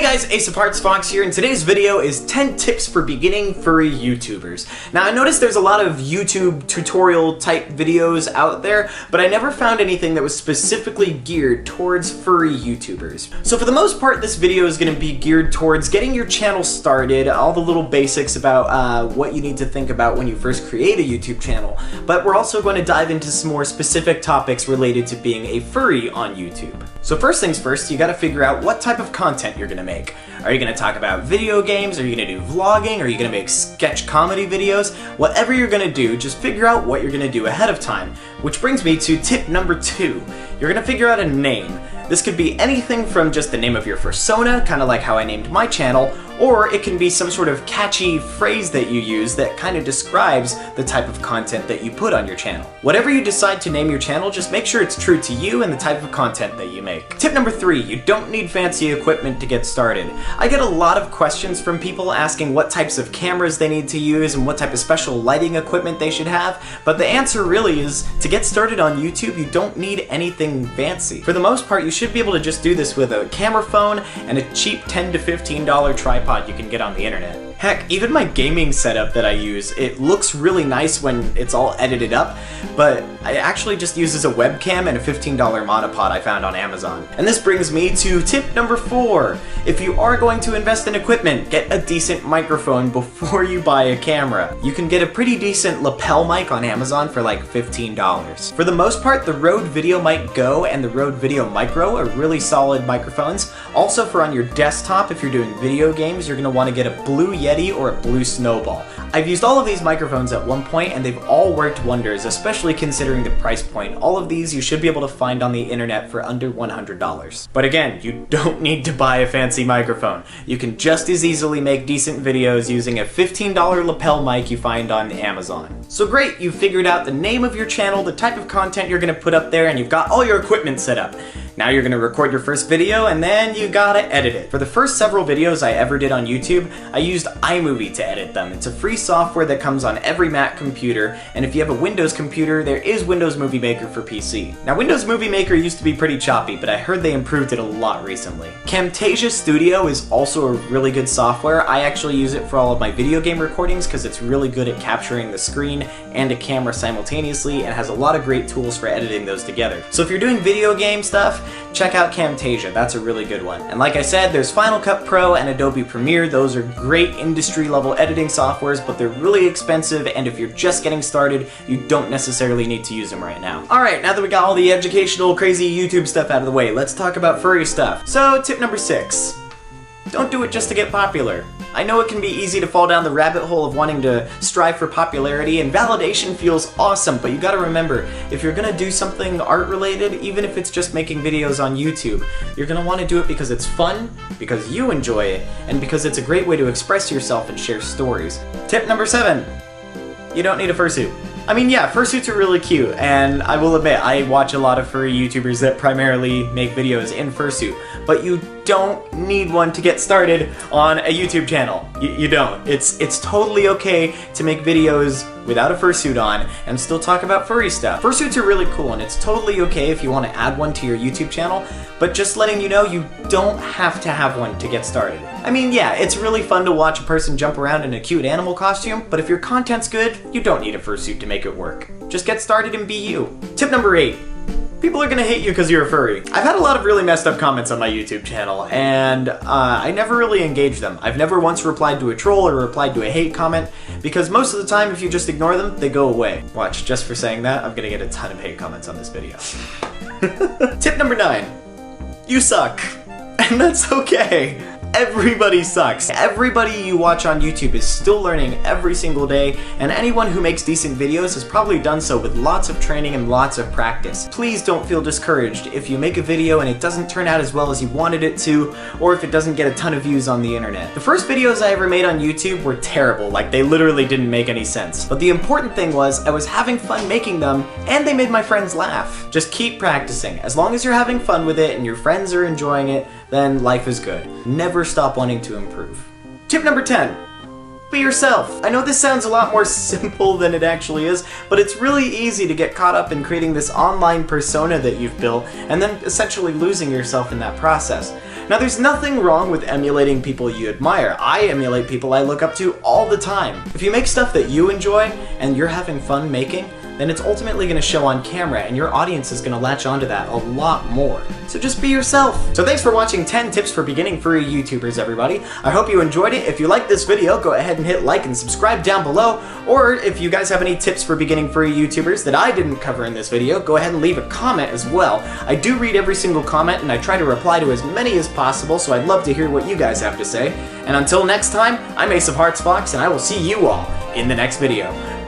Hey guys, Ace of Hearts Fox here, and today's video is 10 tips for beginning furry YouTubers. Now I noticed there's a lot of YouTube tutorial type videos out there, but I never found anything that was specifically geared towards furry YouTubers. So for the most part, this video is going to be geared towards getting your channel started, all the little basics about what you need to think about when you first create a YouTube channel, but we're also going to dive into some more specific topics related to being a furry on YouTube. So first things first, you got to figure out what type of content you're going to make. Are you going to talk about video games? Are you going to do vlogging? Are you going to make sketch comedy videos? Whatever you're going to do, just figure out what you're going to do ahead of time. Which brings me to tip number 2. You're going to figure out a name. This could be anything from just the name of your persona, kind of like how I named my channel, or it can be some sort of catchy phrase that you use that kind of describes the type of content that you put on your channel. Whatever you decide to name your channel, just make sure it's true to you and the type of content that you make. Tip number 3, you don't need fancy equipment to get started. I get a lot of questions from people asking what types of cameras they need to use and what type of special lighting equipment they should have, but the answer really is, to get started on YouTube, you don't need anything fancy. For the most part, you should be able to just do this with a camera phone and a cheap $10 to $15 tripod you can get on the internet. Heck, even my gaming setup that I use, it looks really nice when it's all edited up, but it actually just uses a webcam and a $15 monopod I found on Amazon. And this brings me to tip number 4. If you are going to invest in equipment, get a decent microphone before you buy a camera. You can get a pretty decent lapel mic on Amazon for like $15. For the most part, the Rode VideoMic Go and the Rode Video Micro are really solid microphones. Also for on your desktop, if you're doing video games, you're going to want to get a Blue Yeti or a Blue Snowball. I've used all of these microphones at one point and they've all worked wonders, especially considering the price point. All of these you should be able to find on the internet for under $100. But again, you don't need to buy a fancy microphone. You can just as easily make decent videos using a $15 lapel mic you find on Amazon. So great, you've figured out the name of your channel, the type of content you're going to put up there, and you've got all your equipment set up. Now you're going to record your first video and then you gotta edit it. For the first several videos I ever did on YouTube, I used iMovie to edit them. It's a free software that comes on every Mac computer, and if you have a Windows computer, there is Windows Movie Maker for PC. Now Windows Movie Maker used to be pretty choppy, but I heard they improved it a lot recently. Camtasia Studio is also a really good software. I actually use it for all of my video game recordings because it's really good at capturing the screen and a camera simultaneously and has a lot of great tools for editing those together. So if you're doing video game stuff, check out Camtasia, that's a really good one. And like I said, there's Final Cut Pro and Adobe Premiere. Those are great industry level editing softwares, but they're really expensive, and if you're just getting started, you don't necessarily need to use them right now. Alright, now that we got all the educational, crazy YouTube stuff out of the way, let's talk about furry stuff. So, tip number 6. Don't do it just to get popular. I know it can be easy to fall down the rabbit hole of wanting to strive for popularity, and validation feels awesome, but you gotta remember, if you're gonna do something art related, even if it's just making videos on YouTube, you're gonna want to do it because it's fun, because you enjoy it, and because it's a great way to express yourself and share stories. Tip number 7. You don't need a fursuit. I mean, yeah, fursuits are really cute, and I will admit, I watch a lot of furry YouTubers that primarily make videos in fursuit, but you don't need one to get started on a YouTube channel. You don't. It's totally okay to make videos without a fursuit on and still talk about furry stuff. Fursuits are really cool, and it's totally okay if you want to add one to your YouTube channel, but just letting you know, you don't have to have one to get started. I mean, yeah, it's really fun to watch a person jump around in a cute animal costume, but if your content's good, you don't need a fursuit to make it work. Just get started and be you. Tip number 8. People are gonna hate you because you're a furry. I've had a lot of really messed up comments on my YouTube channel, and I never really engage them. I've never once replied to a troll or replied to a hate comment, because most of the time, if you just ignore them, they go away. Watch, just for saying that, I'm gonna get a ton of hate comments on this video. Tip number 9. You suck. And that's okay. Everybody sucks. Everybody you watch on YouTube is still learning every single day, and anyone who makes decent videos has probably done so with lots of training and lots of practice. Please don't feel discouraged if you make a video and it doesn't turn out as well as you wanted it to, or if it doesn't get a ton of views on the internet. The first videos I ever made on YouTube were terrible, like they literally didn't make any sense. But the important thing was, I was having fun making them, and they made my friends laugh. Just keep practicing. As long as you're having fun with it and your friends are enjoying it, then life is good. Never stop wanting to improve. Tip number 10. Be yourself. I know this sounds a lot more simple than it actually is, but it's really easy to get caught up in creating this online persona that you've built and then essentially losing yourself in that process. Now, there's nothing wrong with emulating people you admire. I emulate people I look up to all the time. If you make stuff that you enjoy and you're having fun making, then it's ultimately going to show on camera and your audience is going to latch onto that a lot more. So just be yourself. So thanks for watching 10 tips for beginning furry YouTubers, everybody. I hope you enjoyed it. If you liked this video, go ahead and hit like and subscribe down below. Or if you guys have any tips for beginning furry YouTubers that I didn't cover in this video, go ahead and leave a comment as well. I do read every single comment and I try to reply to as many as possible, so I'd love to hear what you guys have to say. And until next time, I'm Ace of Hearts Fox and I will see you all in the next video.